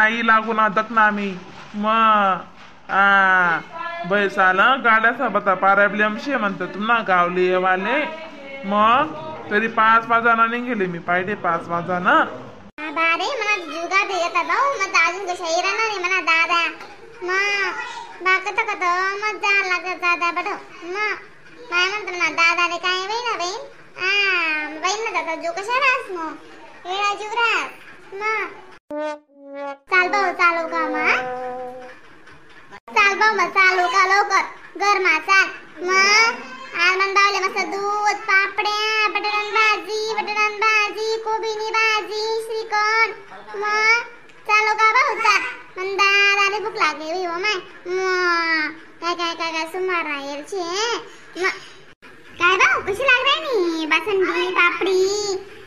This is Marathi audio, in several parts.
आई लागून दखना मी मग बैसाल गाड्याचा बता प्रॉब्लेम शे म्हणतो तुम्हाला गावली वाले मग तरी 5 वाजाना निघेले मी पाहिजे 5 वाजाना बारे मला जुगा देता भाऊ मग अजून कशा येणार नाही म्हणा दादा मग बाकत कत मग जा लागत दादा बडो मग काय म्हणतो ना दादा रे काय वेळ ना बहीण बहीण ना दादा जो कशा रास मग येळा जुगरास मग चाल भाऊ चालू का मग चाल भाऊ मग चालू का लवकर गरमा चाल मग आलमन बावले मस्त दूध पापड्या बटाट्यान भाजी कोबीनी भाजी श्रीखंड मग चालू का भाऊ चाल मन दादाले भूक लागली हो माय काय काय काय काय सुमार राहीलची मग काय भाऊ कशी लाग राहिली बासुंदी पापडी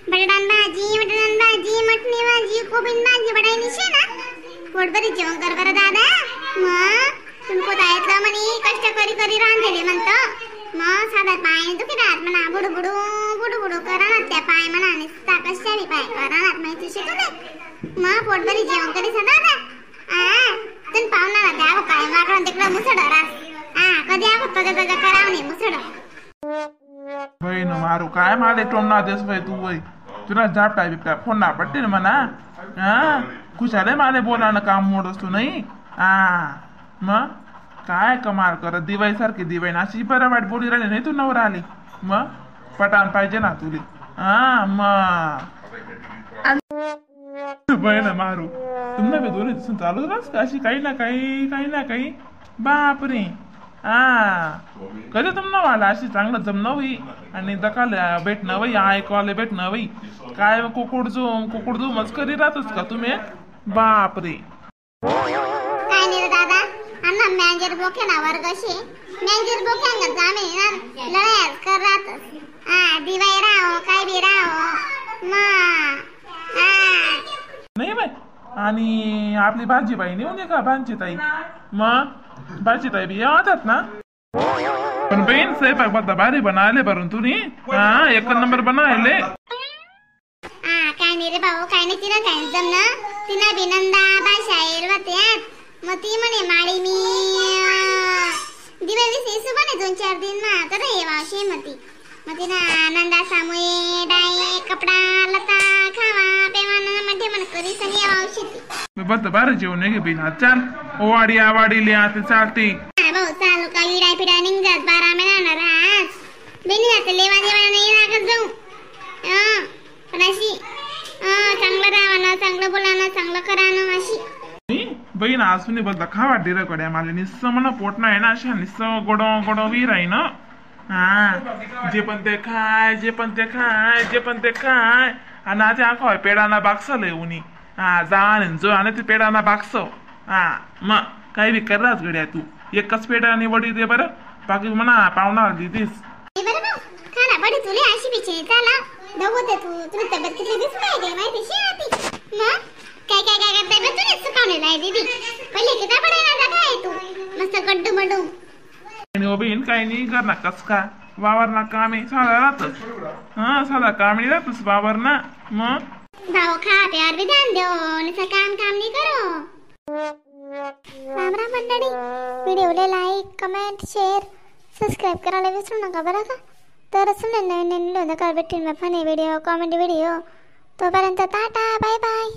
बटाट्यान भाजी मटणी भाजी कोबीन भाजी बटाईनी शे ना पोटभरी जेवण कर बरं दादा मग तुमको दायतलं म्हणे कष्ट करी रांधलेले म्हणतो मग साधा पाय दुखी राहत म्हणा बुडू करणार त्या पाय म्हणा निसता कशाने पाय करणार माहिती शिकू दे मग पोटभरी जेवण करी सदा ना तुम्ही पाहुणारा द्यावं काय मागणं तिकडं मुसड रास कधी आहो तगं करावं नाही मुसड बहीण मारू काय माले टोमना देस भाई तू वय तुला जाप टाईप काय फोन ना पट्टी ना म्हणा खुशाले माले बोलानं काम मोडस तू नाही मग काय कमाल करत दिवाळी सारखी दिवाळी अशी बरं वाईट बोली राहिली नाही तू नवर आली मग पटान पाहिजे ना तुले मग बहीण मारू तुम्हाला बी दोन्ही दिसून चालू रास का अशी काही ना काही बापरे कधी तुम वाला अशी चांगलं जमणं होई आणि दकाला भेटणं होई ऐकवाले भेटणं होई काय कुकुड झूमच करी राहतच का तुम्ही बापरे काय नाही दादा अन्ना मॅनेजर बोके ना वर्गशी मॅनेजर बोके जामे ना लढायच कर राहतच दिवाई राहो काय बी राहो नाही बाई आणि आपली भाजीबाई नेऊन ये का भांजीताई मग भाजीताई बी येतात ना पण बहीण स्वयंपाक बद्दा भारी बनायले भरून तुम्ही 1 नंबर बनायले काय नाही रे भाऊ काय नाही तिला काय जमना तिला बिनंदा भाषा येलवत्यात मग ती म्हणे माळी मी दिवाळी सेसू बने 2-4 दिन मा तर ये वाशी मती मग तिला नंदा सामुये डाय कपडा लता खावा पेवाना मध्ये मन करी सनी वावशी मी बद्दा भारी जेवण आहे बहीण चाल ओवाडी आवाडी लिया ते चालते भाऊ चालू का विडा फिडा निघतात 12 महिना राज बेनी जाते लेवा देवा नाही लागत जाऊ पण अशी चांगलं राहावं चांगलं बोलावं चांगलं करावं अशी बहीण असून बद्दा खावा डिरकडे मला निस्स म्हणा पोट नाही ना अशा निस्स गोडो वीर आहे ना जे पण ते खाय आणि आज आखो पेडाना बाक्सल उनी जाण जो आणि ते पेडाना बाक्स मग काही बी करराच गड्या तू एकच पेडा निवडी दे बरं बाकी म्हणा पाहुणा दिदीस खाना बडी तुले अशी बिचे चला दवते तुला तब्येत किती दिसत आहे माहिती शेती मग काय तब्येत तुला सुकावणे लाई दीदी पहिले किती पडायला काय तू मस्त गड्डू बडू आणि ओबीन काही नाही कर ना कस का वावर ना काम आहे साधा राहतच साधा काम नाही राहतच वावर ना मग भाऊ खा प्यार भी ध्यान देओ निसा काम नहीं करो राम मंडळी व्हिडिओला लाईक कमेंट शेअर सबस्क्राईब करायला विसरू नका बरं का तर नवीन व्हिडिओ भेटतील फनी व्हिडिओ कॉमेडी व्हिडिओ तोपर्यंत टाटा बाय बाय.